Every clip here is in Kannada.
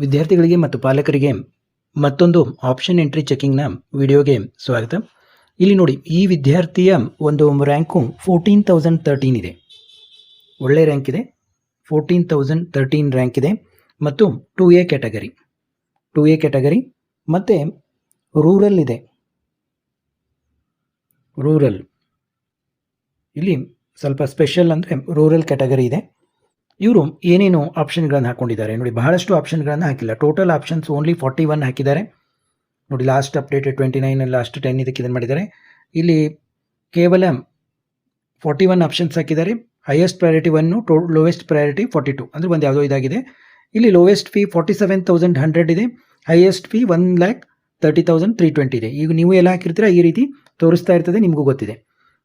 ವಿದ್ಯಾರ್ಥಿಗಳಿಗೆ ಮತ್ತು ಪಾಲಕರಿಗೆ ಮತ್ತೊಂದು ಆಪ್ಷನ್ ಎಂಟ್ರಿ ಚೆಕಿಂಗ್ನ ವಿಡಿಯೋಗೆ ಸ್ವಾಗತ. ಇಲ್ಲಿ ನೋಡಿ, ಈ ವಿದ್ಯಾರ್ಥಿಯ ಒಂದು ರ್ಯಾಂಕು 14,013 ಇದೆ. ಒಳ್ಳೆ ರ್ಯಾಂಕ್ ಇದೆ. 14,013 ರ್ಯಾಂಕ್ ಇದೆ ಮತ್ತು 2A ಕ್ಯಾಟಗರಿ ಮತ್ತು ರೂರಲ್ ಇದೆ. ರೂರಲ್ ಇಲ್ಲಿ ಸ್ವಲ್ಪ ಸ್ಪೆಷಲ್ ಅಂದರೆ ರೂರಲ್ ಕ್ಯಾಟಗರಿ ಇದೆ. ಇವರು ಏನೇನು ಆಪ್ಷನ್ಗಳನ್ನು ಹಾಕ್ಕೊಂಡಿದ್ದಾರೆ ನೋಡಿ, ಬಹಳಷ್ಟು ಆಪ್ಷನ್ಗಳನ್ನು ಹಾಕಿಲ್ಲ. ಟೋಟಲ್ ಆಪ್ಷನ್ಸ್ ಓನ್ಲಿ 41 ಹಾಕಿದ್ದಾರೆ ನೋಡಿ. ಲಾಸ್ಟ್ ಅಪ್ಡೇಟೆಡ್ 29 ಲಾಸ್ಟ್ 10 ಇದಕ್ಕೆ ಇದನ್ನು ಮಾಡಿದ್ದಾರೆ. ಇಲ್ಲಿ ಕೇವಲ 41 ಆಪ್ಷನ್ಸ್ ಹಾಕಿದ್ದಾರೆ. ಹೈಯೆಸ್ಟ್ ಪ್ರಯಾರಿಟಿ 1, ಲೋವೆಸ್ಟ್ ಪ್ರಯಾರಿಟಿ 42, ಅಂದರೆ ಒಂದು ಯಾವುದೋ ಇದಾಗಿದೆ. ಇಲ್ಲಿ ಲೋವೆಸ್ಟ್ ಫೀ 47,100 ಇದೆ, ಹೈಯೆಸ್ಟ್ ಫೀ 1,30,320 ಇದೆ. ಈಗ ನೀವು ಎಲ್ಲ ಹಾಕಿರ್ತೀರ ಈ ರೀತಿ ತೋರಿಸ್ತಾ ಇರ್ತದೆ, ನಿಮಗೂ ಗೊತ್ತಿದೆ.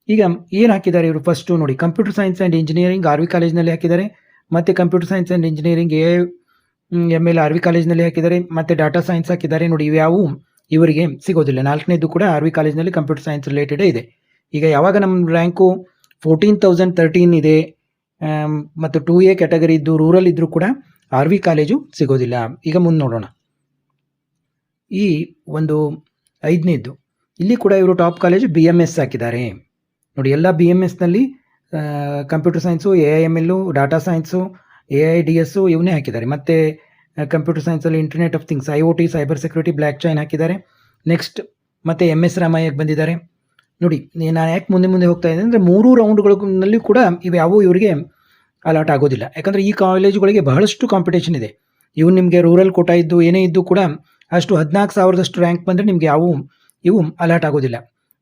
ಈಗ ಏನು ಹಾಕಿದ್ದಾರೆ ಇವರು? ಫಸ್ಟು ನೋಡಿ, computer science and engineering RV ಕಾಲೇಜ್ನಲ್ಲಿ ಹಾಕಿದ್ದಾರೆ, ಮತ್ತು computer science and engineering AIML RV ಕಾಲೇಜ್ನಲ್ಲಿ ಹಾಕಿದ್ದಾರೆ, ಮತ್ತು ಡಾಟಾ ಸೈನ್ಸ್ ಹಾಕಿದ್ದಾರೆ. ನೋಡಿ, ಇವ್ಯಾವು ಇವರಿಗೆ ಸಿಗೋದಿಲ್ಲ. 4ನೇದು ಕೂಡ RV ಕಾಲೇಜ್ನಲ್ಲಿ ಕಂಪ್ಯೂಟರ್ ಸೈನ್ಸ್ ರಿಲೇಟೆಡೇ ಇದೆ. ಈಗ ಯಾವಾಗ ನಮ್ಮ ರ್ಯಾಂಕು 14,013 ಇದೆ ಮತ್ತು 2A ಕ್ಯಾಟಗರಿ ಇದ್ದು ರೂರಲ್ ಇದ್ದರೂ ಕೂಡ RV ಕಾಲೇಜು ಸಿಗೋದಿಲ್ಲ. ಈಗ ಮುಂದೆ ನೋಡೋಣ. ಈ ಒಂದು 5ನೇದ್ದು ಇಲ್ಲಿ ಕೂಡ ಇವರು ಟಾಪ್ ಕಾಲೇಜು BMS ಹಾಕಿದ್ದಾರೆ ನೋಡಿ. ಎಲ್ಲ BMSನಲ್ಲಿ computer science, AIML, data science, AIDS ಇವನ್ನೇ ಹಾಕಿದ್ದಾರೆ. ಮತ್ತು ಕಂಪ್ಯೂಟರ್ ಸೈನ್ಸಲ್ಲಿ internet of things, IoT, cyber security, blockchain ಹಾಕಿದ್ದಾರೆ. ನೆಕ್ಸ್ಟ್ ಮತ್ತು MS ರಾಮಯ್ಯಕ್ಕೆ ಬಂದಿದ್ದಾರೆ ನೋಡಿ. ನಾನು ಯಾಕೆ ಮುಂದೆ ಹೋಗ್ತಾ ಇದ್ದೀನಿ ಅಂದರೆ 3 ರೌಂಡ್ಗಳಲ್ಲಿ ಕೂಡ ಇವ್ಯಾವು ಇವರಿಗೆ ಅಲಾಟ್ ಆಗೋದಿಲ್ಲ. ಯಾಕಂದರೆ ಈ ಕಾಲೇಜುಗಳಿಗೆ ಬಹಳಷ್ಟು ಕಾಂಪಿಟೇಷನ್ ಇದೆ. ಇವು ನಿಮಗೆ ರೂರಲ್ ಕೋಟಾ ಇದ್ದು ಏನೇ ಇದ್ದು ಕೂಡ ಅಷ್ಟು 14,000 ರ್ಯಾಂಕ್ ಬಂದರೆ ನಿಮಗೆ ಇವು ಅಲಾಟ್ ಆಗೋದಿಲ್ಲ.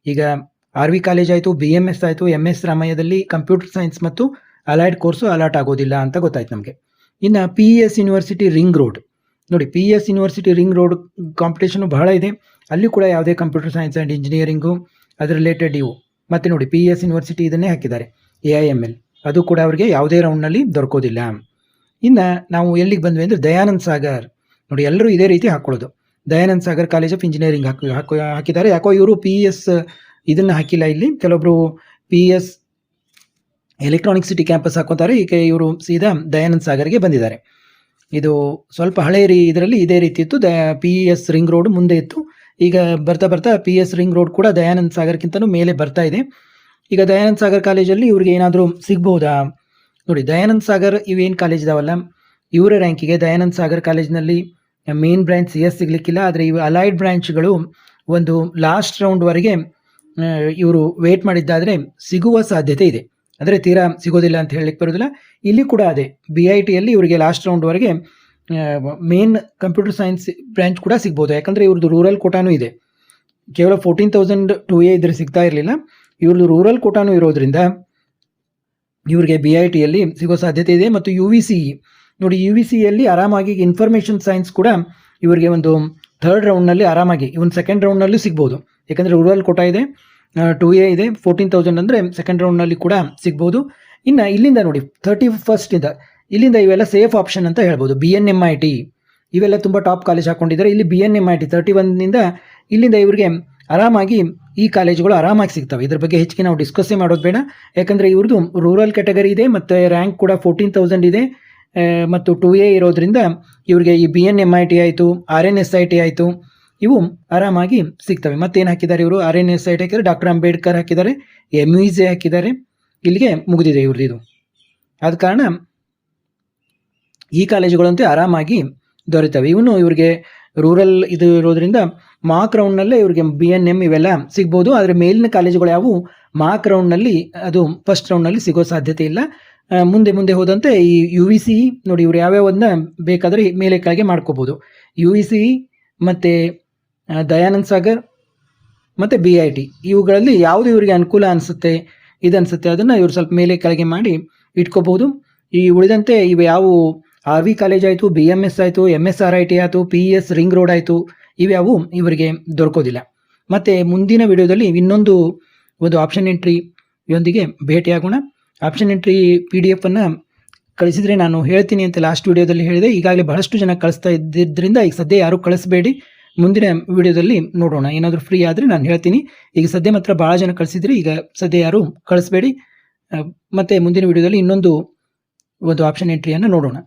ಈಗ RV ಕಾಲೇಜ್ ಆಯಿತು, BMS ಆಯಿತು, MS ರಾಮಯ್ಯದಲ್ಲಿ ಕಂಪ್ಯೂಟರ್ ಸೈನ್ಸ್ ಮತ್ತು ಅಲೈಡ್ ಕೋರ್ಸು ಅಲಾಟ್ ಆಗೋದಿಲ್ಲ ಅಂತ ಗೊತ್ತಾಯ್ತು ನಮಗೆ. ಇನ್ನು PES ಯೂನಿವರ್ಸಿಟಿ ರಿಂಗ್ ರೋಡ್ ನೋಡಿ, PES university ring road competition ಬಹಳ ಇದೆ. ಅಲ್ಲಿ ಕೂಡ ಯಾವುದೇ ಕಂಪ್ಯೂಟರ್ ಸೈನ್ಸ್ ಆ್ಯಂಡ್ ಇಂಜಿನಿಯರಿಂಗು ಅದ್ರ ರಿಲೇಟೆಡ್ ಇವು. ಮತ್ತು ನೋಡಿ, PES ಯೂನಿವರ್ಸಿಟಿ ಇದನ್ನೇ ಹಾಕಿದ್ದಾರೆ, AIML, ಅದು ಕೂಡ ಅವರಿಗೆ ಯಾವುದೇ ರೌಂಡ್ನಲ್ಲಿ ದೊರಕೋದಿಲ್ಲ. ಇನ್ನು ನಾವು ಎಲ್ಲಿಗೆ ಬಂದ್ವಿ ಅಂದರೆ ದಯಾನಂದ್ ಸಾಗರ್ ನೋಡಿ, ಎಲ್ಲರೂ ಇದೇ ರೀತಿ ಹಾಕ್ಕೊಳ್ಳೋದು. Dayanand Sagar college of engineering ಹಾಕಿದ್ದಾರೆ. ಯಾಕೋ ಇವರು PES ಇದನ್ನು ಹಾಕಿಲ್ಲ. ಇಲ್ಲಿ ಕೆಲವೊಬ್ಬರು PES ಎಲೆಕ್ಟ್ರಾನಿಕ್ ಸಿಟಿ ಕ್ಯಾಂಪಸ್ ಹಾಕೋತಾರೆ. ಈಗ ಇವರು ಸೀದಾ ದಯಾನಂದ್ ಸಾಗರ್ಗೆ ಬಂದಿದ್ದಾರೆ. ಇದು ಸ್ವಲ್ಪ ಹಳೆ ಇದರಲ್ಲಿ ಇದೇ ರೀತಿ ಇತ್ತು. PES ರಿಂಗ್ ರೋಡ್ ಮುಂದೆ ಇತ್ತು. ಈಗ ಬರ್ತಾ PES ರಿಂಗ್ ರೋಡ್ ಕೂಡ ದಯಾನಂದ್ ಸಾಗರ್ಗಿಂತನೂ ಮೇಲೆ ಬರ್ತಾ ಇದೆ. ಈಗ ದಯಾನಂದ್ ಸಾಗರ್ ಕಾಲೇಜಲ್ಲಿ ಇವ್ರಿಗೆ ಏನಾದರೂ ಸಿಗ್ಬೋದಾ ನೋಡಿ. ದಯಾನಂದ್ ಸಾಗರ್ ಇವೇನು ಕಾಲೇಜ್ ಇದಾವಲ್ಲ, ಇವರ ರ್ಯಾಂಕಿಗೆ ದಯಾನಂದ್ ಸಾಗರ್ ಕಾಲೇಜ್ನಲ್ಲಿ ಮೇನ್ ಬ್ರಾಂಚ್ CS ಸಿಗಲಿಕ್ಕಿಲ್ಲ. ಆದರೆ ಇವು ಅಲೈಡ್ ಬ್ರಾಂಚ್ಗಳು ಒಂದು ಲಾಸ್ಟ್ ರೌಂಡ್ವರೆಗೆ ಇವರು ವೇಟ್ ಮಾಡಿದ್ದಾದರೆ ಸಿಗುವ ಸಾಧ್ಯತೆ ಇದೆ. ಅಂದರೆ ತೀರಾ ಸಿಗೋದಿಲ್ಲ ಅಂತ ಹೇಳಲಿಕ್ಕೆ ಬರೋದಿಲ್ಲ. ಇಲ್ಲಿ ಕೂಡ ಅದೇ BITಯಲ್ಲಿ ಇವರಿಗೆ ಲಾಸ್ಟ್ ರೌಂಡ್ವರೆಗೆ ಮೇನ್ ಕಂಪ್ಯೂಟರ್ ಸೈನ್ಸ್ ಬ್ರಾಂಚ್ ಕೂಡ ಸಿಗ್ಬೋದು. ಯಾಕಂದರೆ ಇವ್ರದ್ದು ರೂರಲ್ ಕೋಟಾನೂ ಇದೆ. ಕೇವಲ 14,000 2A ಇದ್ರೆ ಸಿಗ್ತಾ ಇರಲಿಲ್ಲ. ಇವ್ರದ್ದು ರೂರಲ್ ಕೋಟಾನೂ ಇರೋದ್ರಿಂದ ಇವ್ರಿಗೆ BITಯಲ್ಲಿ ಸಿಗೋ ಸಾಧ್ಯತೆ ಇದೆ. ಮತ್ತು UVCE ನೋಡಿ, UVCಯಲ್ಲಿ ಆರಾಮಾಗಿ ಇನ್ಫಾರ್ಮೇಷನ್ ಸೈನ್ಸ್ ಕೂಡ ಇವರಿಗೆ ಒಂದು 3rd ರೌಂಡ್ನಲ್ಲಿ ಆರಾಮಾಗಿ, ಇವನ್ 2nd ರೌಂಡ್ನಲ್ಲೂ ಸಿಗ್ಬೋದು. ಯಾಕಂದರೆ ರೂರಲ್ ಕೋಟಾ ಇದೆ, 2A ಇದೆ, 14,000 ಅಂದರೆ 2nd ರೌಂಡ್ನಲ್ಲಿ ಕೂಡ ಸಿಗ್ಬೋದು. ಇನ್ನು ಇಲ್ಲಿಂದ ನೋಡಿ 31st ಇಲ್ಲಿಂದ ಇವೆಲ್ಲ ಸೇಫ್ ಆಪ್ಷನ್ ಅಂತ ಹೇಳ್ಬೋದು. BNMIT ಇವೆಲ್ಲ ತುಂಬ ಟಾಪ್ ಕಾಲೇಜ್ ಹಾಕ್ಕೊಂಡಿದ್ದಾರೆ. ಇಲ್ಲಿ BNMIT 31ನಿಂದ ಇಲ್ಲಿಂದ ಇವರಿಗೆ ಆರಾಮಾಗಿ ಈ ಕಾಲೇಜುಗಳು ಆರಾಮಾಗಿ ಸಿಗ್ತವೆ. ಇದ್ರ ಬಗ್ಗೆ ಹೆಚ್ಚಿಗೆ ನಾವು ಡಿಸ್ಕಸ್ಸೇ ಮಾಡೋದು ಬೇಡ. ಯಾಕಂದರೆ ಇವ್ರದ್ದು ರೂರಲ್ ಕ್ಯಾಟಗರಿ ಇದೆ ಮತ್ತು ರ್ಯಾಂಕ್ ಕೂಡ 14,000 ಇದೆ ಮತ್ತು 2A ಇರೋದ್ರಿಂದ ಇವರಿಗೆ ಈ BNMIT ಆಯಿತು, RNSIT ಆಯಿತು, ಇವು ಆರಾಮಾಗಿ ಸಿಗ್ತವೆ. ಮತ್ತೇನು ಹಾಕಿದ್ದಾರೆ ಇವರು? RNSIT ಹಾಕಿದ್ದಾರೆ, ಡಾಕ್ಟರ್ ಅಂಬೇಡ್ಕರ್ ಹಾಕಿದ್ದಾರೆ, MUISE ಹಾಕಿದ್ದಾರೆ. ಇಲ್ಲಿಗೆ ಮುಗಿದಿದೆ ಇವ್ರದ್ದು ಇದು. ಆದ ಕಾರಣ ಈ ಕಾಲೇಜುಗಳಂತೆ ಆರಾಮಾಗಿ ದೊರೆತವೆ. ಇವರಿಗೆ ರೂರಲ್ ಇದು ಇರೋದ್ರಿಂದ ಮಾರ್ಕ್ ರೌಂಡ್ನಲ್ಲೇ ಇವರಿಗೆ BNM ಇವೆಲ್ಲ ಸಿಗ್ಬೋದು. ಆದರೆ ಮೇಲಿನ ಕಾಲೇಜುಗಳು ಯಾವುವು ಮಾರ್ಕ್ ರೌಂಡ್ನಲ್ಲಿ ಅದು ಫಸ್ಟ್ ರೌಂಡ್ನಲ್ಲಿ ಸಿಗೋ ಸಾಧ್ಯತೆ ಇಲ್ಲ. ಮುಂದೆ ಹೋದಂತೆ ಈ UVCE ನೋಡಿ, ಇವರು ಯಾವ್ಯಾವನ್ನ ಬೇಕಾದರೆ ಮೇಲೆ ಕೆಳಗೆ ಮಾಡ್ಕೋಬೋದು. UVCE ಮತ್ತು ದಯಾನಂದ್ ಸಾಗರ್ ಮತ್ತು BIT ಇವುಗಳಲ್ಲಿ ಯಾವುದು ಇವರಿಗೆ ಅನುಕೂಲ ಅನಿಸುತ್ತೆ ಅದನ್ನು ಇವರು ಸ್ವಲ್ಪ ಮೇಲೆ ಕೆಳಗೆ ಮಾಡಿ ಇಟ್ಕೋಬೋದು. ಈ ಉಳಿದಂತೆ ಇವು ಯಾವುವು RV ಕಾಲೇಜ್ ಆಯಿತು, BMS ಆಯಿತು, MSRIT ಆಯಿತು, PES ರಿಂಗ್ ರೋಡ್ ಆಯಿತು, ಇವ್ಯಾವು ಇವರಿಗೆ ದೊರಕೋದಿಲ್ಲ. ಮತ್ತು ಮುಂದಿನ ವಿಡಿಯೋದಲ್ಲಿ ಇನ್ನೊಂದು ಆಪ್ಷನ್ ಎಂಟ್ರಿಯೊಂದಿಗೆ ಭೇಟಿಯಾಗೋಣ. ಆಪ್ಷನ್ ಎಂಟ್ರಿ PDF ಕಳಿಸಿದರೆ ನಾನು ಹೇಳ್ತೀನಿ ಅಂತ ಲಾಸ್ಟ್ ವಿಡಿಯೋದಲ್ಲಿ ಹೇಳಿದೆ. ಈಗಾಗಲೇ ಬಹಳಷ್ಟು ಜನ ಕಳಿಸ್ತಾ ಇದ್ದಿದ್ದರಿಂದ ಈಗ ಸದ್ಯ ಯಾರೂ ಕಳಿಸ್ಬೇಡಿ. ಮುಂದಿನ ವಿಡಿಯೋದಲ್ಲಿ ನೋಡೋಣ. ಏನಾದರೂ ಫ್ರೀ ಆದರೆ ನಾನು ಹೇಳ್ತೀನಿ. ಈಗ ಸದ್ಯ ಮಾತ್ರ ಭಾಳ ಜನ ಕಳಿಸಿದರೆ ಈಗ ಸದ್ಯ ಯಾರೂ ಕಳಿಸ್ಬೇಡಿ. ಮತ್ತು ಮುಂದಿನ ವಿಡಿಯೋದಲ್ಲಿ ಇನ್ನೊಂದು ಆಪ್ಷನ್ ಎಂಟ್ರಿಯನ್ನು ನೋಡೋಣ.